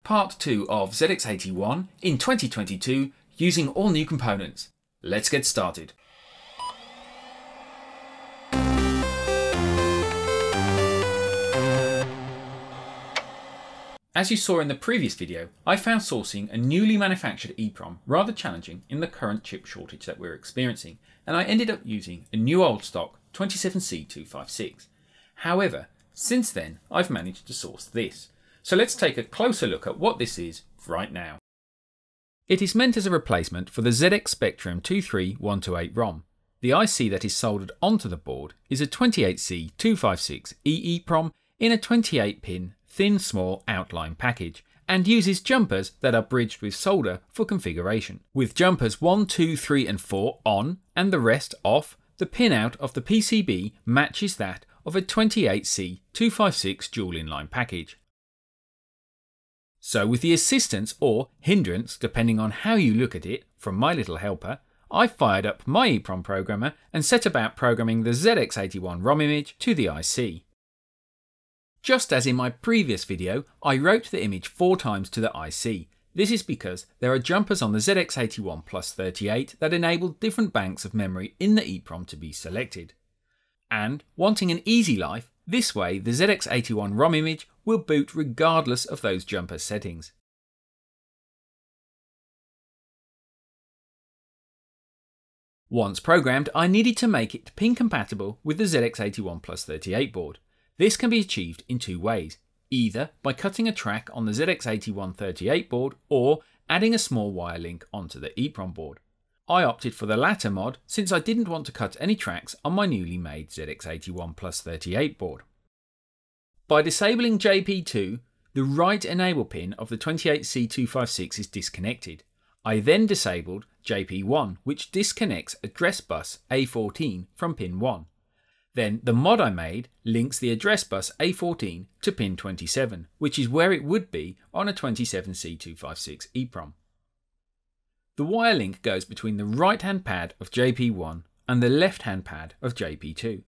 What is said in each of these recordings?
part 2 of ZX81 in 2022 using all new components. Let's get started. As you saw in the previous video, I found sourcing a newly manufactured EEPROM rather challenging in the current chip shortage that we're experiencing, and I ended up using a new old stock 27C256. However, since then I've managed to source this. So let's take a closer look at what this is right now. It is meant as a replacement for the ZX Spectrum 23128 ROM. The IC that is soldered onto the board is a 28C256 EEPROM in a 28-pin thin small outline package and uses jumpers that are bridged with solder for configuration. With jumpers 1, 2, 3 and 4 on and the rest off, the pinout of the PCB matches that of a 28C256 dual inline package. So with the assistance or hindrance, depending on how you look at it, from my little helper, I fired up my EEPROM programmer and set about programming the ZX81 ROM image to the IC. Just as in my previous video, I wrote the image 4 times to the IC. This is because there are jumpers on the ZX81 Plus 38 that enable different banks of memory in the EEPROM to be selected. And, wanting an easy life, this way the ZX81 ROM image will boot regardless of those jumper settings. Once programmed, I needed to make it pin compatible with the ZX81 Plus 38 board. This can be achieved in 2 ways, either by cutting a track on the ZX8138 board or adding a small wire link onto the EEPROM board. I opted for the latter mod since I didn't want to cut any tracks on my newly made ZX81 Plus 38 board. By disabling JP2, the right enable pin of the 28C256 is disconnected. I then disabled JP1, which disconnects address bus A14 from pin 1. Then the mod I made links the address bus A14 to pin 27, which is where it would be on a 27C256 EEPROM. The wire link goes between the right-hand pad of JP1 and the left-hand pad of JP2.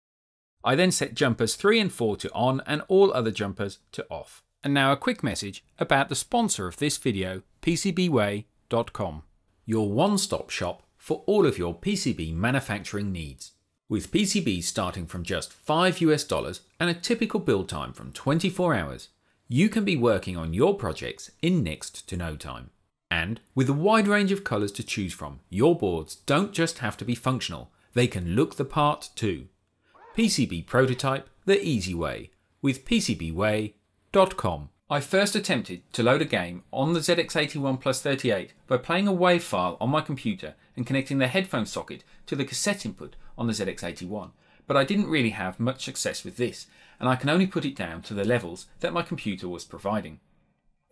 I then set jumpers 3 and 4 to on and all other jumpers to off. And now a quick message about the sponsor of this video, PCBWay.com, your one-stop shop for all of your PCB manufacturing needs. With PCBs starting from just $5 and a typical build time from 24 hours, you can be working on your projects in next to no time. And with a wide range of colours to choose from, your boards don't just have to be functional, they can look the part too. PCB prototype the easy way with PCBWay.com. I first attempted to load a game on the ZX81 Plus 38 by playing a WAV file on my computer and connecting the headphone socket to the cassette input on the ZX81, but I didn't really have much success with this, and I can only put it down to the levels that my computer was providing.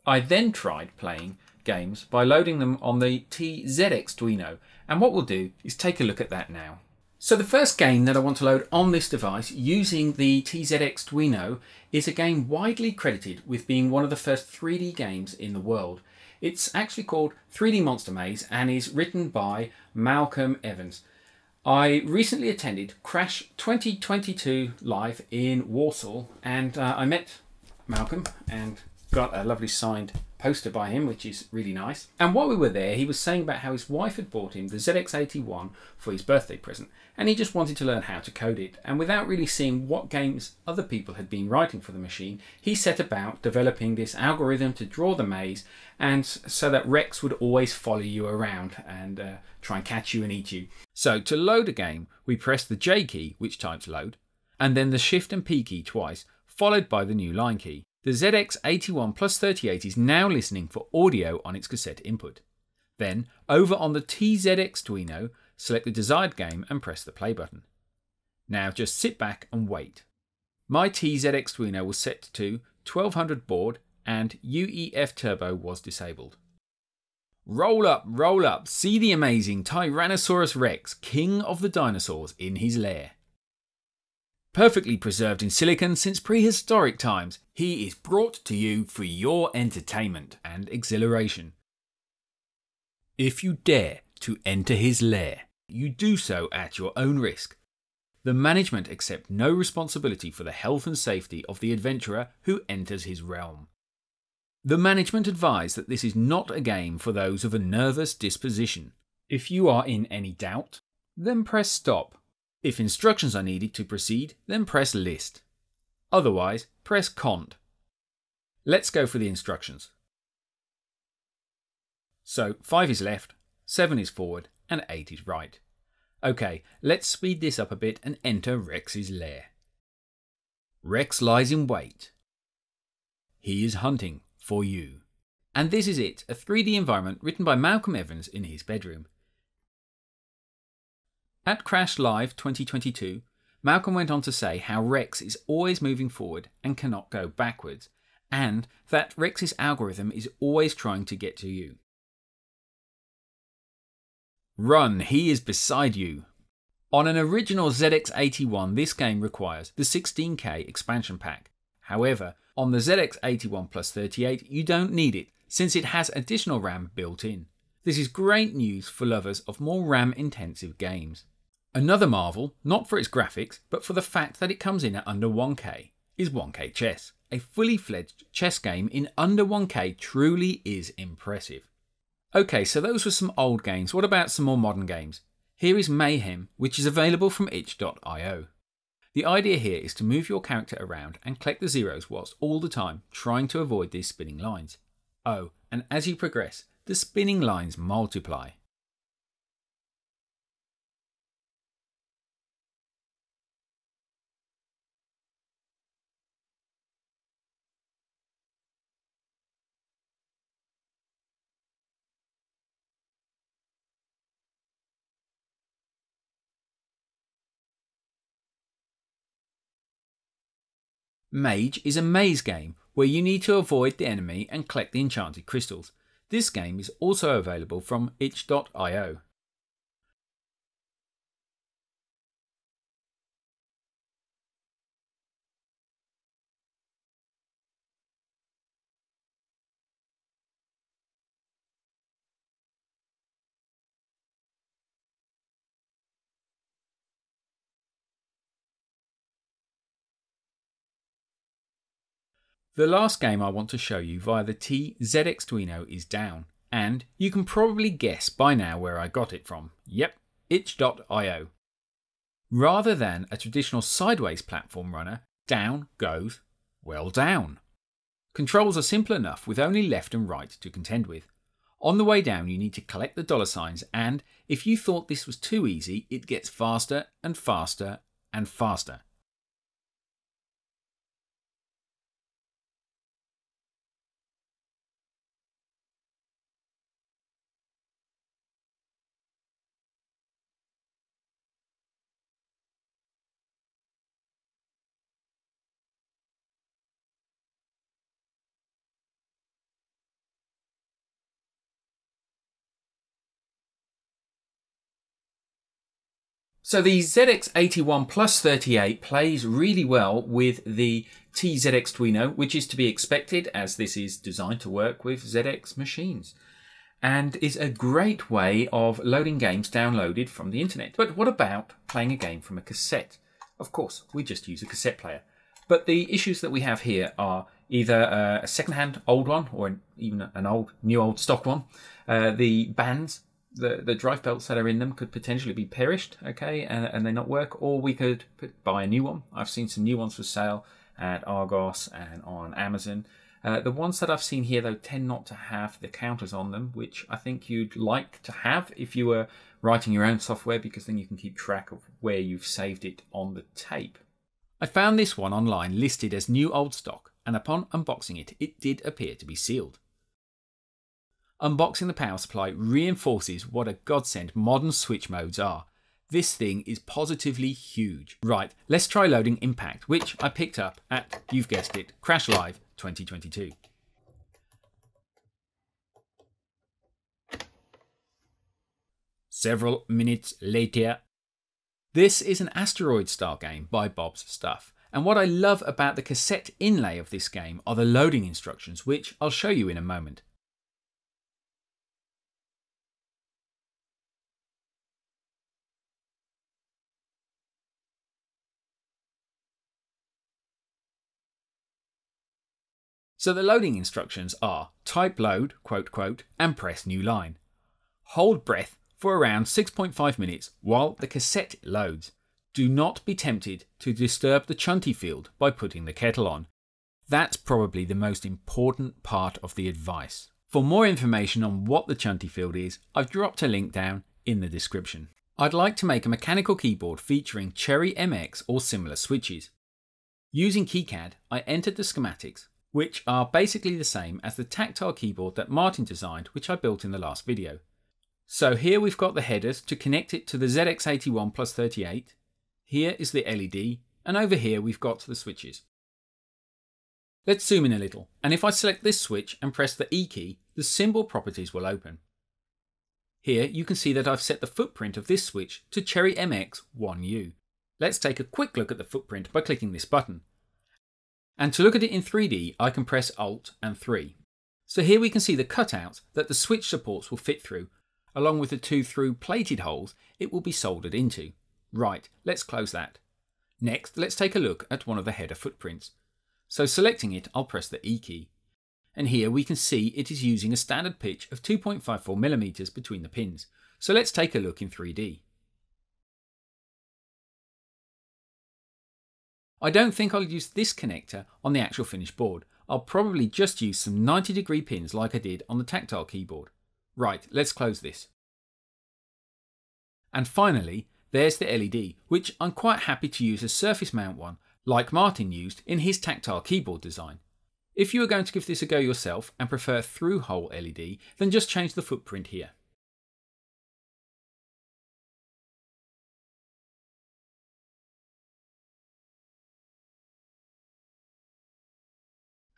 I then tried playing games by loading them on the TZXduino, and what we'll do is take a look at that now. So the first game that I want to load on this device using the TZXduino is a game widely credited with being one of the first 3D games in the world. It's actually called 3D Monster Maze and is written by Malcolm Evans. I recently attended Crash 2022 live in Warsaw and I met Malcolm and got a lovely signed poster by him, which is really nice. And while we were there, he was saying about how his wife had bought him the ZX81 for his birthday present, and he just wanted to learn how to code it. And without really seeing what games other people had been writing for the machine, he set about developing this algorithm to draw the maze, and so that Rex would always follow you around and try and catch you and eat you. So to load a game, we press the J key, which types load, and then the Shift and P key twice, followed by the new line key. The ZX81 Plus 38 is now listening for audio on its cassette input. Then, over on the TZXduino, select the desired game and press the play button. Now just sit back and wait. My TZXduino was set to 1200 baud and UEF turbo was disabled. Roll up, see the amazing Tyrannosaurus Rex, king of the dinosaurs, in his lair. Perfectly preserved in silicon since prehistoric times, he is brought to you for your entertainment and exhilaration. If you dare to enter his lair, you do so at your own risk. The management accept no responsibility for the health and safety of the adventurer who enters his realm. The management advise that this is not a game for those of a nervous disposition. If you are in any doubt, then press stop. If instructions are needed to proceed, then press list. Otherwise, press cont. Let's go for the instructions. So 5 is left, 7 is forward, and 8 is right. Okay, let's speed this up a bit and enter Rex's lair. Rex lies in wait. He is hunting for you. And this is it, a 3D environment written by Malcolm Evans in his bedroom. At Crash Live 2022, Malcolm went on to say how Rex is always moving forward and cannot go backwards, and that Rex's algorithm is always trying to get to you. Run, he is beside you. On an original ZX81, this game requires the 16K expansion pack. However, on the ZX81 Plus 38, you don't need it, since it has additional RAM built in. This is great news for lovers of more RAM-intensive games. Another marvel, not for its graphics, but for the fact that it comes in at under 1K, is 1K Chess. A fully fledged chess game in under 1K truly is impressive. Okay, so those were some old games. What about some more modern games? Here is Mayhem, which is available from itch.io. The idea here is to move your character around and collect the zeros whilst all the time trying to avoid these spinning lines. Oh, and as you progress, the spinning lines multiply. Mage is a maze game where you need to avoid the enemy and collect the enchanted crystals. This game is also available from itch.io. The last game I want to show you via the TZXduino is Down, and you can probably guess by now where I got it from. Yep, itch.io. Rather than a traditional sideways platform runner, Down goes, well, down. Controls are simple enough with only left and right to contend with. On the way down you need to collect the dollar signs, and if you thought this was too easy, it gets faster and faster and faster. So the ZX81 Plus 38 plays really well with the TZXduino, which is to be expected as this is designed to work with ZX machines, and is a great way of loading games downloaded from the internet. But what about playing a game from a cassette? Of course, we just use a cassette player. But the issues that we have here are either a second-hand old one or even an new old stock one. The bands, the drive belts that are in them could potentially be perished, okay, and they not work, or we could buy a new one. I've seen some new ones for sale at Argos and on Amazon. The ones that I've seen here, though, tend not to have the counters on them, which I think you'd like to have if you were writing your own software, because then you can keep track of where you've saved it on the tape. I found this one online listed as new old stock, and upon unboxing it, it did appear to be sealed. Unboxing the power supply reinforces what a godsend modern switch modes are. This thing is positively huge. Right, let's try loading Impact, which I picked up at, you've guessed it, Crash Live 2022. Several minutes later. This is an asteroid style game by Bob's Stuff, and what I love about the cassette inlay of this game are the loading instructions, which I'll show you in a moment. So the loading instructions are type load, quote, quote, and press new line. Hold breath for around 6.5 minutes while the cassette loads. Do not be tempted to disturb the Chunty field by putting the kettle on. That's probably the most important part of the advice. For more information on what the Chunty field is, I've dropped a link down in the description. I'd like to make a mechanical keyboard featuring Cherry MX or similar switches. Using KiCad, I entered the schematics, which are basically the same as the tactile keyboard that Martin designed, which I built in the last video. So here we've got the headers to connect it to the ZX81 plus 38. Here is the LED, and over here we've got the switches. Let's zoom in a little, and if I select this switch and press the E key, the symbol properties will open. Here you can see that I've set the footprint of this switch to Cherry MX 1U. Let's take a quick look at the footprint by clicking this button. And to look at it in 3D, I can press Alt and 3. So here we can see the cutouts that the switch supports will fit through, along with the 2 through plated holes it will be soldered into. Right, let's close that. Next, let's take a look at one of the header footprints. So selecting it, I'll press the E key. And here we can see it is using a standard pitch of 2.54mm between the pins. So let's take a look in 3D. I don't think I'll use this connector on the actual finished board. I'll probably just use some 90-degree pins like I did on the tactile keyboard. Right, let's close this. And finally, there's the LED, which I'm quite happy to use a surface mount one, like Martin used in his tactile keyboard design. If you are going to give this a go yourself and prefer through-hole LED, then just change the footprint here.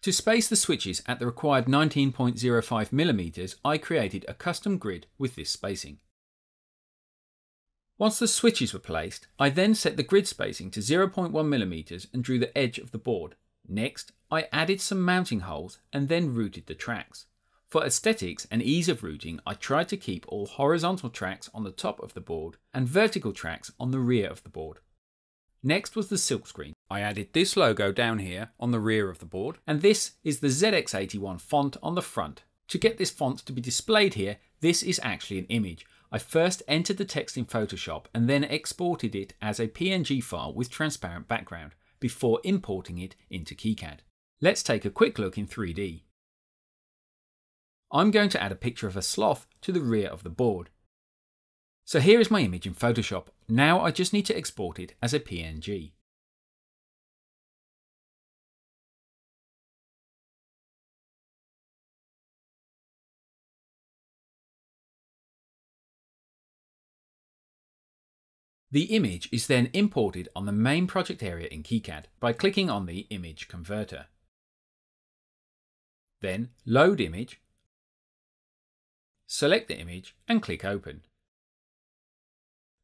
To space the switches at the required 19.05mm, I created a custom grid with this spacing. Once the switches were placed, I then set the grid spacing to 0.1mm and drew the edge of the board. Next, I added some mounting holes and then routed the tracks. For aesthetics and ease of routing, I tried to keep all horizontal tracks on the top of the board and vertical tracks on the rear of the board. Next was the silkscreen. I added this logo down here on the rear of the board, and this is the ZX81 font on the front. To get this font to be displayed here, this is actually an image. I first entered the text in Photoshop and then exported it as a PNG file with transparent background before importing it into KiCad. Let's take a quick look in 3D. I'm going to add a picture of a sloth to the rear of the board. So here is my image in Photoshop. Now I just need to export it as a PNG. The image is then imported on the main project area in KiCad by clicking on the image converter. Then load image, select the image and click open.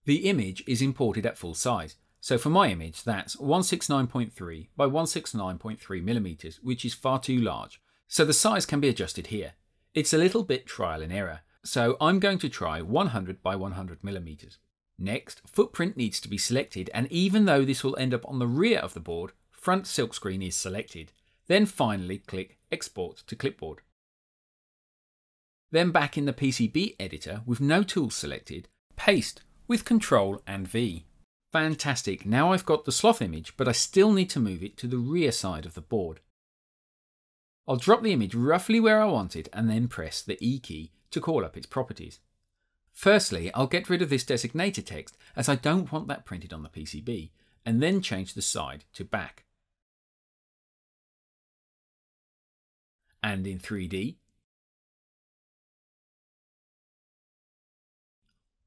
The image is imported at full size, so for my image that's 169.3 by 169.3mm, which is far too large, so the size can be adjusted here. It's a little bit trial and error, so I'm going to try 100 by 100mm. Next, footprint needs to be selected, and even though this will end up on the rear of the board, front silkscreen is selected. Then finally click Export to Clipboard. Then back in the PCB editor with no tools selected, paste with Ctrl and V. Fantastic, now I've got the sloth image, but I still need to move it to the rear side of the board. I'll drop the image roughly where I want it and then press the E key to call up its properties. Firstly, I'll get rid of this designator text as I don't want that printed on the PCB, and then change the side to back. And in 3D.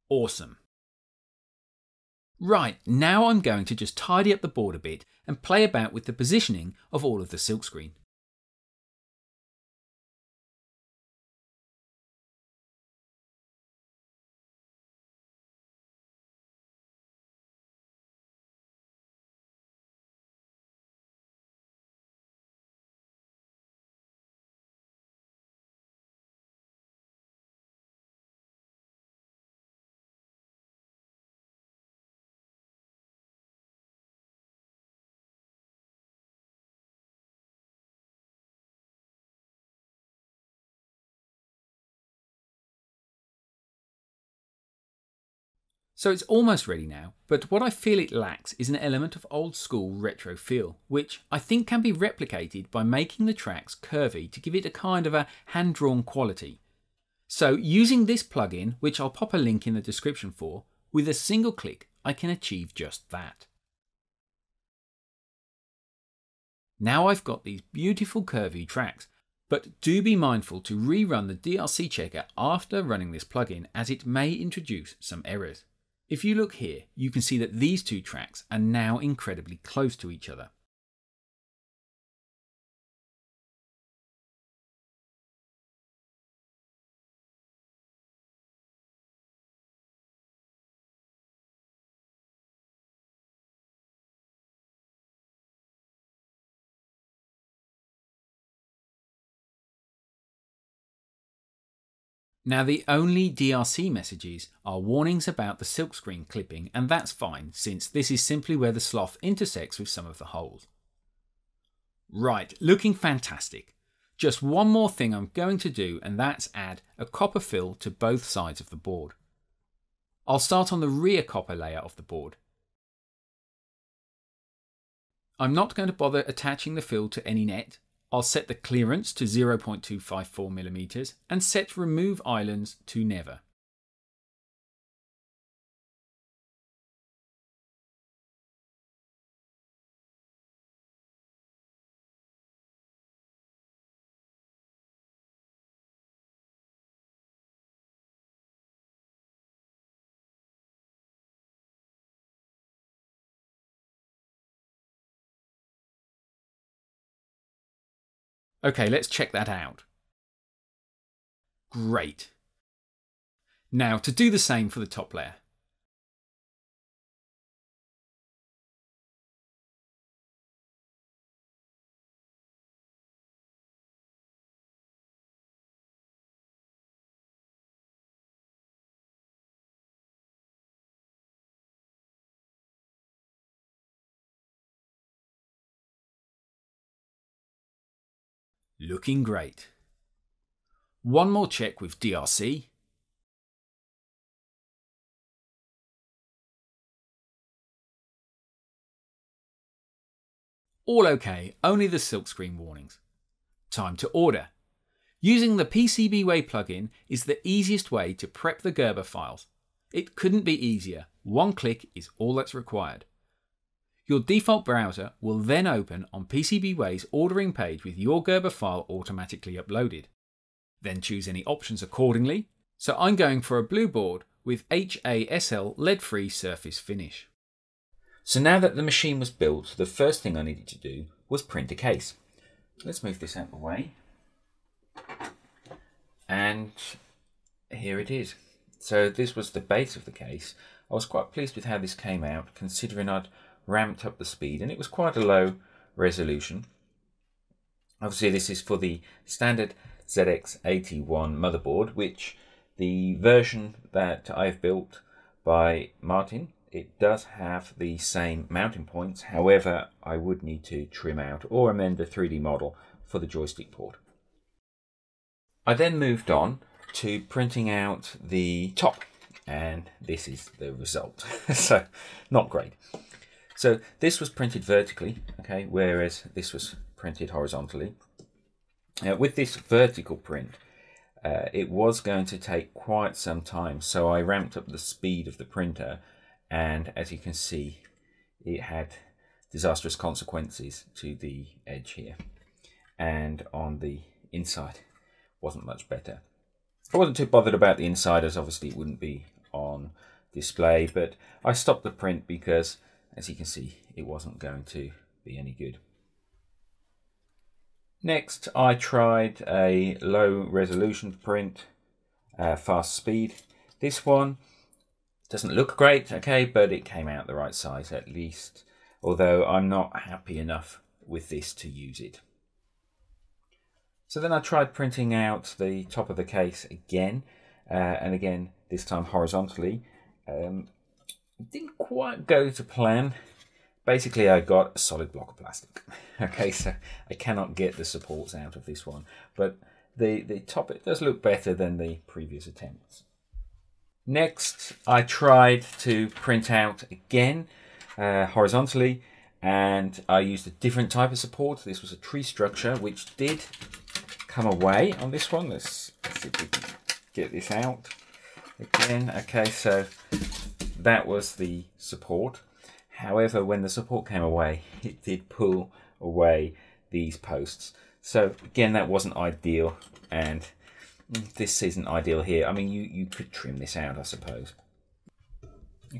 Awesome. Right, now I'm going to just tidy up the board a bit and play about with the positioning of all of the silkscreen. So it's almost ready now, but what I feel it lacks is an element of old school retro feel, which I think can be replicated by making the tracks curvy to give it a kind of a hand-drawn quality. So using this plugin, which I'll pop a link in the description for, with a single click I can achieve just that. Now I've got these beautiful curvy tracks, but do be mindful to rerun the DRC checker after running this plugin, as it may introduce some errors. If you look here, you can see that these two tracks are now incredibly close to each other. Now the only DRC messages are warnings about the silkscreen clipping, and that's fine since this is simply where the sloth intersects with some of the holes. Right, looking fantastic. Just one more thing I'm going to do, and that's add a copper fill to both sides of the board. I'll start on the rear copper layer of the board. I'm not going to bother attaching the fill to any net. I'll set the clearance to 0.254mm and set remove islands to never. Okay, let's check that out. Great. Now to do the same for the top layer. Looking great. One more check with DRC. All okay, only the silkscreen warnings. Time to order. Using the PCBWay plugin is the easiest way to prep the Gerber files. It couldn't be easier. One click is all that's required. Your default browser will then open on PCBWay's ordering page with your Gerber file automatically uploaded. Then choose any options accordingly. So I'm going for a blue board with HASL lead-free surface finish. So now that the machine was built, the first thing I needed to do was print a case. Let's move this out of the way. And here it is. So this was the base of the case. I was quite pleased with how this came out, considering I'd ramped up the speed and it was quite a low resolution. Obviously this is for the standard ZX81 motherboard, which the version that I've built by Martin, it does have the same mounting points. However, I would need to trim out or amend the 3D model for the joystick port. I then moved on to printing out the top, and this is the result. So not great. So this was printed vertically, okay, whereas this was printed horizontally. With this vertical print, it was going to take quite some time, so I ramped up the speed of the printer, and as you can see, it had disastrous consequences to the edge here, and on the inside wasn't much better. I wasn't too bothered about the inside, as obviously it wouldn't be on display, but I stopped the print because, as you can see, it wasn't going to be any good. Next, I tried a low resolution print, fast speed. This one doesn't look great, okay, but it came out the right size at least, although I'm not happy enough with this to use it. So then I tried printing out the top of the case again, and again, this time horizontally. It didn't quite go to plan. Basically, I got a solid block of plastic. Okay, so I cannot get the supports out of this one, but the top, it does look better than the previous attempts. Next, I tried to print out again horizontally, and I used a different type of support. This was a tree structure, which did come away on this one. Let's see if we can get this out again. Okay, so that was the support. However, when the support came away, it did pull away these posts. So again, that wasn't ideal, and this isn't ideal here. I mean, you could trim this out, I suppose.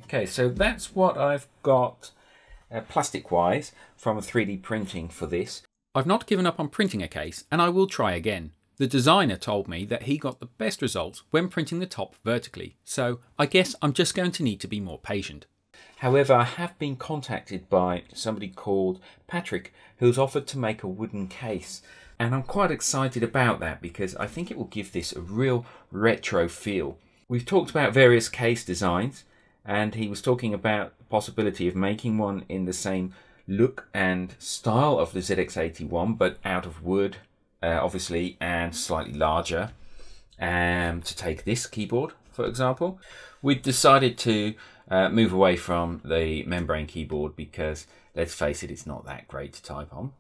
Okay, so that's what I've got plastic-wise from 3D printing for this. I've not given up on printing a case, and I will try again. The designer told me that he got the best results when printing the top vertically, so I guess I'm just going to need to be more patient. However, I have been contacted by somebody called Patrick, who's offered to make a wooden case. And I'm quite excited about that because I think it will give this a real retro feel. We've talked about various case designs, and he was talking about the possibility of making one in the same look and style of the ZX81, but out of wood, obviously, and slightly larger. To take this keyboard, for example, we decided to move away from the membrane keyboard because, let's face it, it's not that great to type on.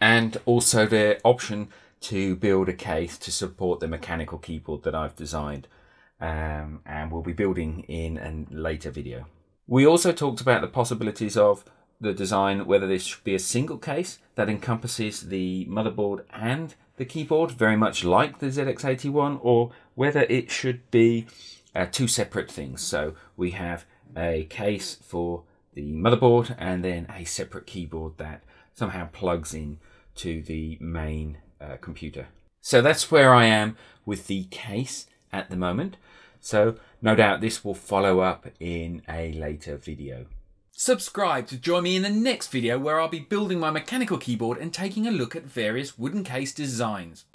And also the option to build a case to support the mechanical keyboard that I've designed, and we'll be building in a later video. We also talked about the possibilities of the design, whether this should be a single case that encompasses the motherboard and the keyboard, very much like the ZX81, or whether it should be two separate things. So we have a case for the motherboard and then a separate keyboard that somehow plugs in to the main computer. So that's where I am with the case at the moment. So no doubt this will follow up in a later video. Subscribe to join me in the next video where I'll be building my mechanical keyboard and taking a look at various wooden case designs.